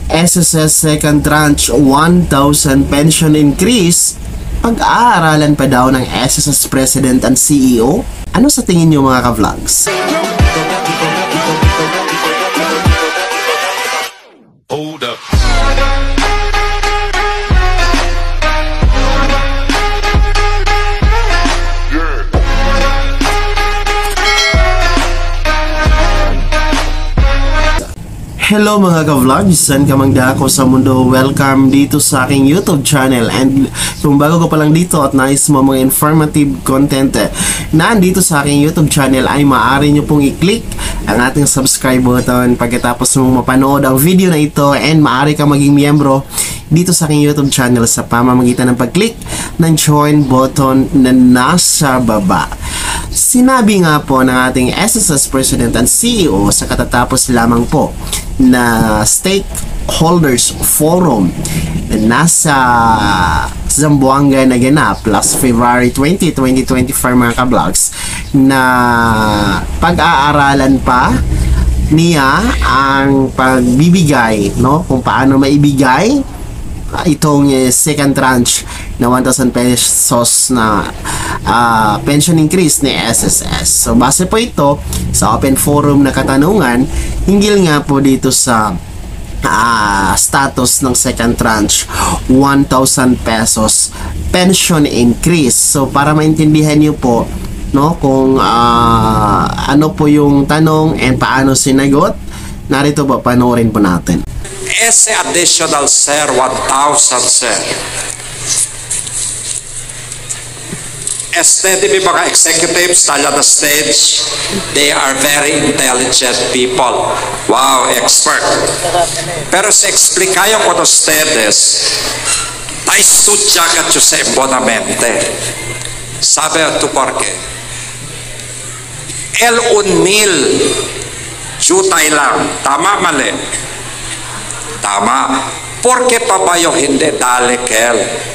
SSS second tranche 1,000 pension increase, pag-aaralan pa daw ng SSS President and CEO? Ano sa tingin nyo mga ka-vlogs? Hold up. Hello mga ka-vlogs, saan ka mang dako sa mundo, welcome dito sa aking YouTube channel. And kung bago ka pa lang dito at nais mo mga informative content na andito sa aking YouTube channel, ay maaari nyo pong i-click ang ating subscribe button pagkatapos mong mapanood ang video na ito, and maaari ka maging miyembro dito sa aking YouTube channel sa pamamagitan ng pag-click ng join button na nasa baba. Sinabi nga po ng ating SSS President and CEO sa katatapos lamang po na Stakeholders Forum na nasa Zamboanga na ganap last February 20, 2025 mga ka-vlogs, na pag-aaralan pa niya ang pagbibigay, no, kung paano maibigay itong second tranche na 1,000 pesos na pension increase ni SSS. So base po ito sa open forum na katanungan hinggil nga po dito sa status ng second tranche 1,000 pesos pension increase. So para maintindihan niyo po, no, kung ano po yung tanong and paano sinagot, narito po, panoorin po natin. Ese additional, sir, 1,000, sir. Di ba mga executives tala the stage, they are very intelligent people. Wow, expert. Pero sa explikayo ko dos ustedes, ta estudia ka sa bonamente. Sabi tu porque el 1,000 jutay lang. Tama, mali? Tama. Porque pabayo hindi dale kel.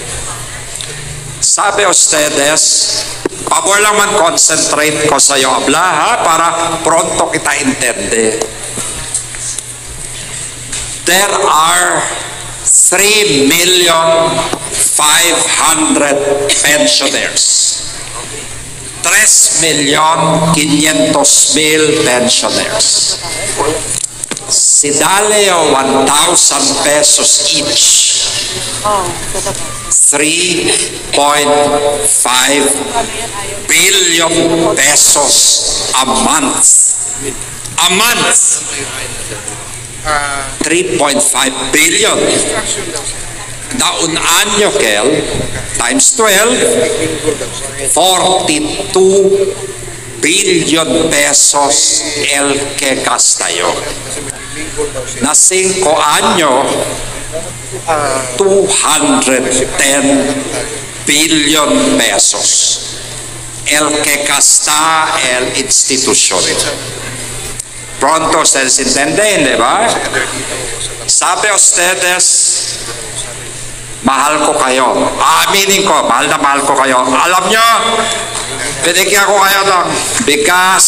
Sabi ustedes, pabor lang man concentrate ko sa iyo habla, ha, para pronto kita intende. There are 3,500,000 pensioners. 3,500,000 pensioners. Si dale o 1,000 pesos each. 3.5 billion pesos a month. A month. 3.5 billion. Daun anyo kel times 12, 42 billion pesos el que gastayo. Na 5 anyo, 210 billion pesos el que gasta el institusyon. Pronto ustedes entienden, di ba? Sabi ustedes, mahal ko kayo. Aminin ko, mahal na mahal ko kayo. Alam nyo, binigyan ko kayo ng bigas.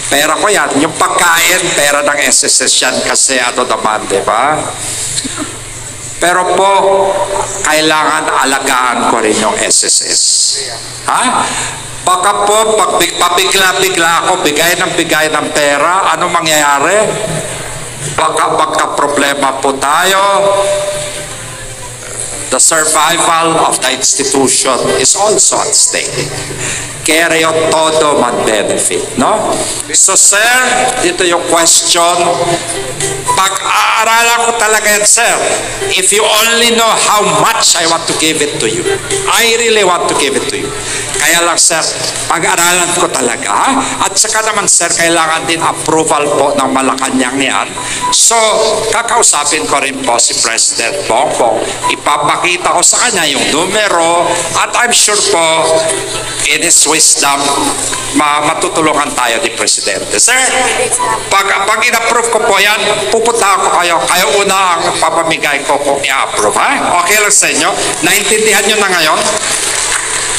Pera ko yan. Yung pagkain, pera ng SSS yan kasi ano naman, di ba? Pero po, kailangan alagaan ko rin yung SSS. Ha? Baka po, pabigla-bigla ako, bigay ng pera, ano mangyayari? Baka magka-problema po tayo. The survival of the institution is also at stake. Kaya yung todo man-benefit, no? So, sir, dito yung question. Pag-aaralan ko talaga yan, sir. If you only know how much I want to give it to you. I really want to give it to you. Kaya lang, sir, pag-aaralan ko talaga. Ha? At saka naman, sir, kailangan din approval po ng Malacanang yan. So, kakausapin ko rin po si President Bongbong. Ipapakita ko sa kanya yung numero at I'm sure po, in his wisdom, matutulungan tayo ni Presidente. Sir, pag in-approve ko po yan, pupunta ko kayo. Kayo una ang papamigay ko kung i-approve. Ha? Okay lang sa inyo? Naintindihan nyo na ngayon?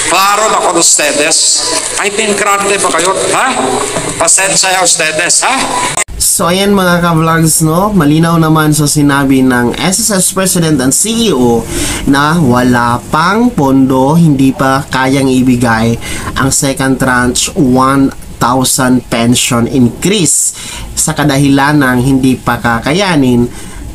Klaro na con ustedes? Ay, pingrande ba kayo? Ha? Pasensya ustedes, ha? So ayan mga ka-vlogs, no, malinaw naman sa sinabi ng SSS President and CEO na wala pang pondo, hindi pa kayang ibigay ang second tranche 1,000 pension increase sa kadahilan ng hindi pa kakayanin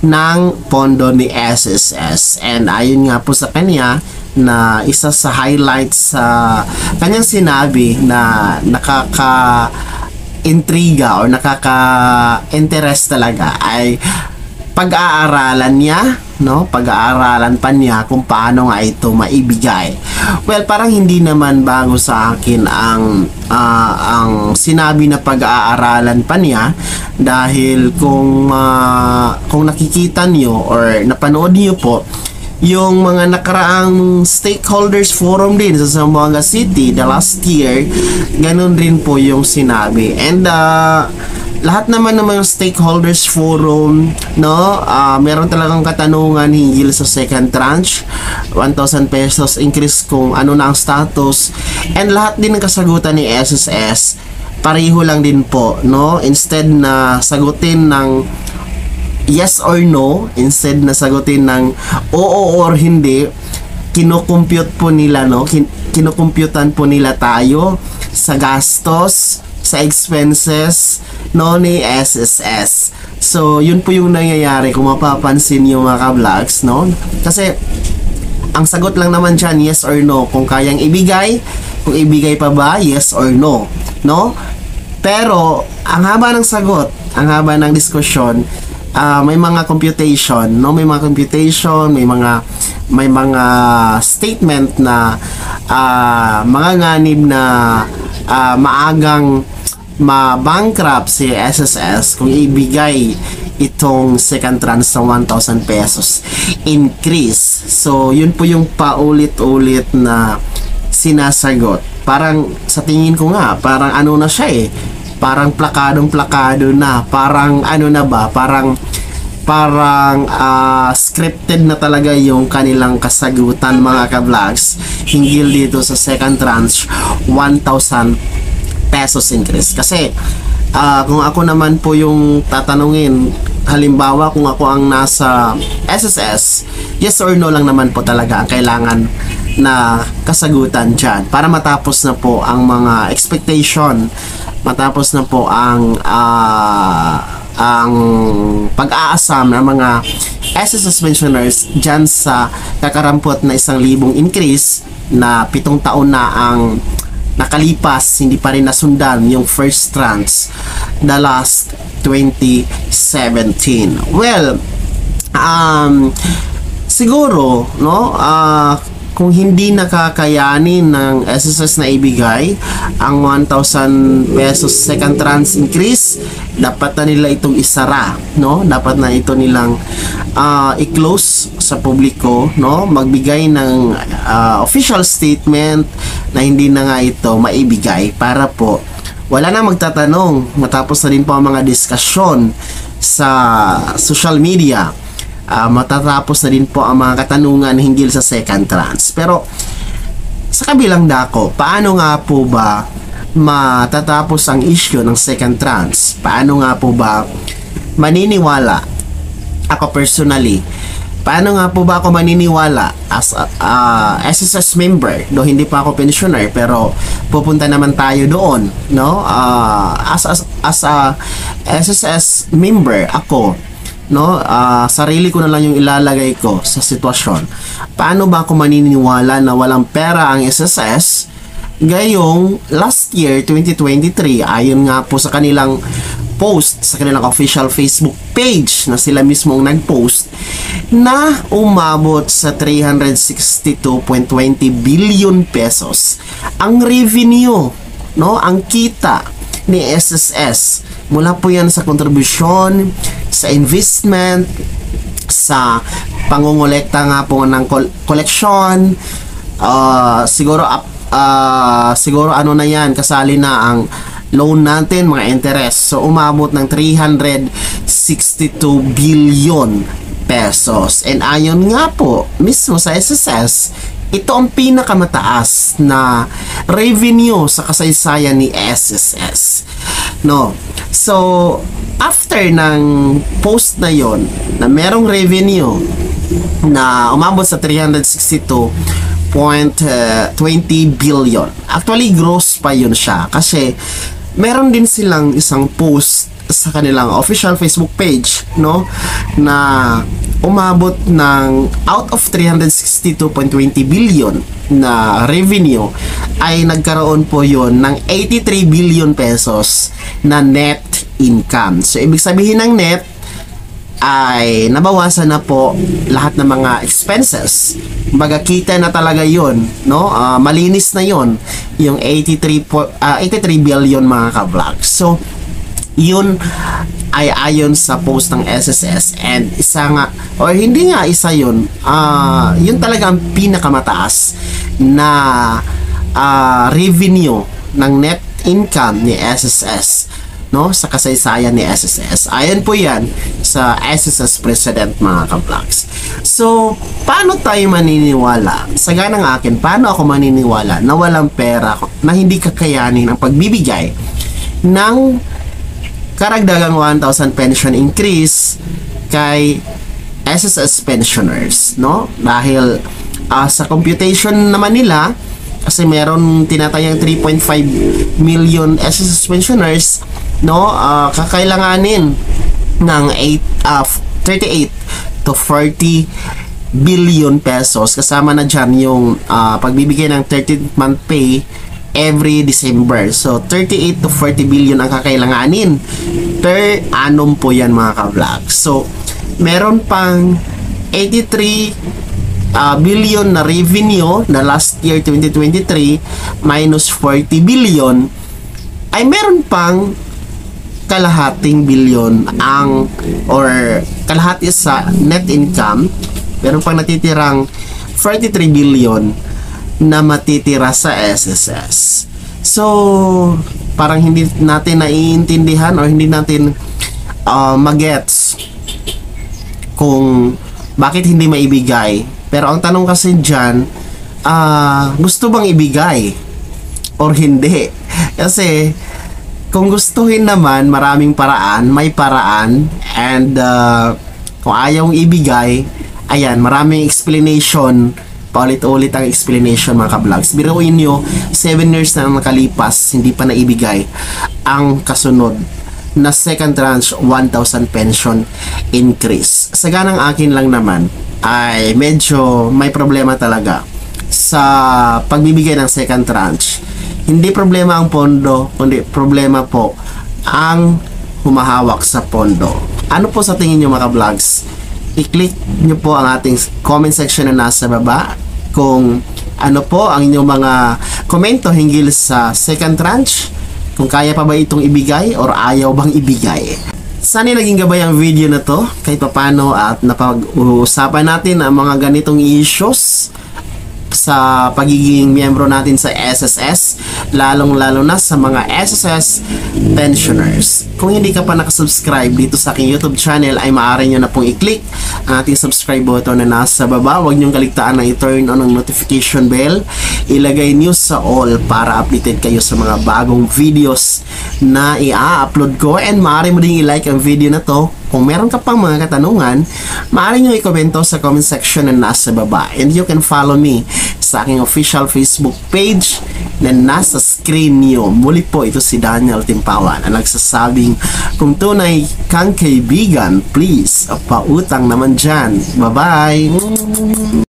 ng pondo ni SSS. And ayon nga po sa kanya na isa sa highlights sa kanyang sinabi na intriga or nakaka-interest talaga ay pag-aaralan niya, no? Pag-aaralan pa niya kung paano nga ito maibigay. Well, parang hindi naman bago sa akin ang sinabi na pag-aaralan pa niya, dahil kung nakikita niyo or napanood niyo po yung mga nakaraang stakeholders forum din sa Zamboanga City the last year, ganun rin po yung sinabi. And lahat naman ng mga stakeholders forum, no, meron talagang katanungan hinggil sa second tranche 1,000 pesos increase, kung ano na ang status, and lahat din ng kasagutan ni SSS pareho lang din po, no. Instead na sagutin ng yes or no, instead na sagutin ng oo or hindi, kinukompute po nila, no, kinukomputan po nila tayo sa gastos, sa expenses, no, ni SSS. So yun po yung nangyayari kung mapapansin yung mga ka-vlogs, no, kasi ang sagot lang naman dyan yes or no, kung kayang ibigay, kung ibigay pa ba, yes or no, no. Pero ang haba ng sagot, ang haba ng diskusyon, may mga computation, no, may mga computation, may mga statement na mga nganib na maagang ma-bankrupt si SSS kung ibigay itong second tranche ng 1,000 pesos increase. So yun po yung paulit-ulit na sinasagot. Parang sa tingin ko nga, parang ano na siya parang plakadong-plakado na, parang ano na ba, parang scripted na talaga yung kanilang kasagutan mga ka-vlogs hinggil dito sa second tranche 1,000 pesos increase. Kasi kung ako naman po yung tatanungin, halimbawa kung ako ang nasa SSS, yes or no lang naman po talaga ang kailangan na kasagutan dyan para matapos na po ang mga expectation, matapos na po ang pag-aasam ng mga SSS pensioners dyan sa kakarampot na 1,000 increase na 7 taon na ang nakalipas, hindi pa rin nasundan yung first tranche the last 2017. Well, siguro, no, kung hindi nakakayanin ng SSS na ibigay ang 1,000 pesos second tranche increase, dapat na nila itong isara, no? Dapat na ito nilang i-close sa publiko, no? Magbigay ng official statement na hindi na nga ito maibigay para po wala na magtatanong, matapos na din po ang mga diskusyon sa social media. Matatapos na din po ang mga katanungan hinggil sa second tranche. Pero sa kabilang dako, paano nga po ba matatapos ang issue ng second tranche? Paano nga po ba maniniwala ako personally? Paano nga po ba ako maniniwala as SSS member, do hindi pa ako pensioner pero pupunta naman tayo doon, no? As a SSS member ako, no, sarili ko na lang yung ilalagay ko sa sitwasyon. Paano ba ako maniniwala na walang pera ang SSS gayong last year 2023, ayon nga po sa kanilang post sa kanilang official Facebook page na sila mismo ang nag-post, na umabot sa 362.20 billion pesos ang revenue, no, ang kita ni SSS. Mula po yan sa kontribusyon, sa investment, sa pangongolekta nga po ng koleksyon, siguro ano na yan, kasali na ang loan natin, mga interest. So umabot ng 362 billion pesos. And ayon nga po mismo sa SSS, ito ang pinakamataas na revenue sa kasaysayan ni SSS. No. So, after ng post na yon na merong revenue na umabot sa 362.20 billion. Actually, gross pa yun siya kasi meron din silang isang post sa kanilang official Facebook page, no, na umabot ng out of 362.20 billion na revenue ay nagkaroon po yon ng 83 billion pesos na net income. So, ibig sabihin ng net ay nabawasan na po lahat ng mga expenses. Kumbaga, kita na talaga yon, no? Malinis na yon yung 83 billion mga ka-vlog. So, yun ay ayon sa post ng SSS, and isa nga, or hindi nga isa yun, yun talaga ang pinakamataas na revenue ng net income ni SSS, no, sa kasaysayan ni SSS. Ayon po yan sa SSS President mga ka-vlogs. So, paano tayo maniniwala? Sa ganang akin, paano ako maniniwala na walang pera, na hindi kakayanin ang pagbibigay ng karagdagang 1,000 pension increase kay SSS pensioners, no? Dahil sa computation naman nila, kasi meron tinatayang 3.5 million SSS pensioners, no, kakailanganin ng 38 to 40 billion pesos, kasama na dyan yung pagbibigay ng 13th month pay every December. So, 38 to 40 billion ang kakailanganin per annum po yan mga ka-vlog. So, meron pang 83 billion na revenue na last year 2023 minus 40 billion, ay meron pang kalahating billion or kalahati sa net income, meron pang natitirang 43 billion na matitira sa SSS. So, parang hindi natin naiintindihan o hindi natin magets kung bakit hindi maibigay. Pero ang tanong kasi dyan, gusto bang ibigay or hindi? Kasi kung gustuhin naman, maraming paraan, may paraan, and kung ayaw ibigay, ayan, maraming explanation, paulit-ulit ang explanation mga ka-vlogs. Biruin nyo, 7 years na nakalipas, hindi pa naibigay ang kasunod na second tranche 1,000 pension increase. Sa ganang akin lang naman, ay medyo may problema talaga sa pagbibigay ng second tranche. Hindi problema ang pondo, kundi problema po ang humahawak sa pondo. Ano po sa tingin nyo mga ka-vlogs? I-click nyo po ang ating comment section na nasa baba kung ano po ang inyong mga komento hinggil sa second tranche, kung kaya pa ba itong ibigay or ayaw bang ibigay. Sana naging gabay ang video na to kahit papano at napag-uusapan natin ang mga ganitong issues sa pagiging miyembro natin sa SSS, lalong-lalo na sa mga SSS pensioners. Kung hindi ka pa nakasubscribe dito sa aking YouTube channel, ay maaari nyo na pong i-click ang ating subscribe button na nasa baba. Huwag nyong kaligtaan na i-turn on ang notification bell. Ilagay nyo sa all para updated kayo sa mga bagong videos na i-upload ko, and maaari mo din i-like ang video na to. Kung meron ka pang mga katanungan, maaari nyo i-komento sa comment section na nasa baba. And you can follow me sa aking official Facebook page na nasa screen nyo. Muli po, ito si Daniel Timpawan na nagsasabing, kung tunay kang kaibigan, please, pautang naman dyan. Bye-bye!